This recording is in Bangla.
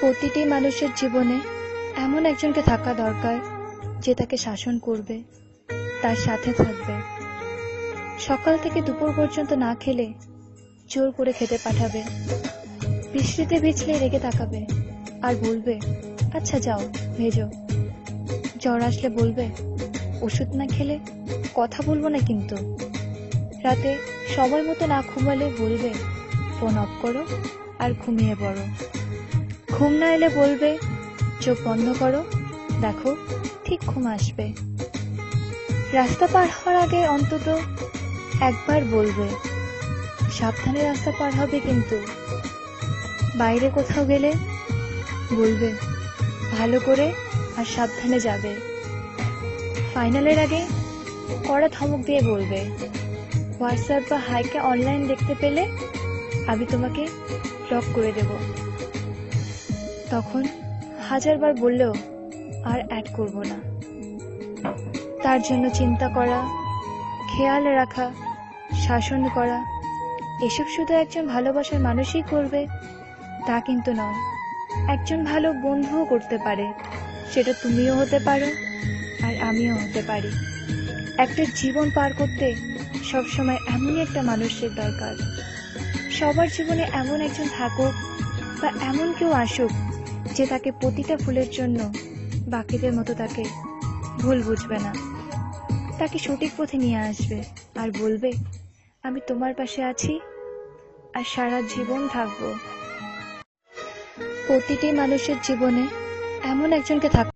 প্রতিটি মানুষের জীবনে এমন একজনকে থাকা দরকার যে তাকে শাসন করবে, তার সাথে থাকবে, সকাল থেকে দুপুর পর্যন্ত না খেলে জোর করে খেতে পাঠাবে, বৃষ্টিতে ভিজলে রেগে তাকাবে আর বলবে আচ্ছা যাও ভেজো, জ্বর আসলে বলবে ওষুধ না খেলে কথা বলবো না কিন্তু, রাতে সময় মতো না ঘুমালে বলবে ফোন অফ করো আর ঘুমিয়ে পড়ো, ঘুম না এলে বলবে চোখ বন্ধ করো, দেখো ঠিক ঘুম আসবে, রাস্তা পার হওয়ার আগে অন্তত একবার বলবে সাবধানে রাস্তা পার হবে কিন্তু, বাইরে কোথাও গেলে বলবে ভালো করে আর সাবধানে যাবে, ফাইনালের আগে কড়া ধমক দিয়ে বলবে হোয়াটসঅ্যাপ বা হাইকে অনলাইন দেখতে পেলে আমি তোমাকে ব্লক করে দেব, তখন হাজারবার বললেও আর অ্যাড করব না। তার জন্য চিন্তা করা, খেয়াল রাখা, শাসন করা, এসব শুধু একজন ভালোবাসার মানুষই করবে তা কিন্তু নয়, একজন ভালো বন্ধুও করতে পারে, সেটা তুমিও হতে পারো আর আমিও হতে পারি। একটা জীবন পার করতে সবসময় এমনই একটা মানুষের দরকার। সবার জীবনে এমন একজন থাকুক বা এমন কেউ আসুক যে তাকে প্রতিটা ভুলের জন্য বাকিদের মতো তাকে ভুল বুঝবে না, তাকে সঠিক পথে নিয়ে আসবে আর বলবে আমি তোমার পাশে আছি আর সারা জীবন থাকবো। প্রতিটি মানুষের জীবনে এমন একজনকে থাক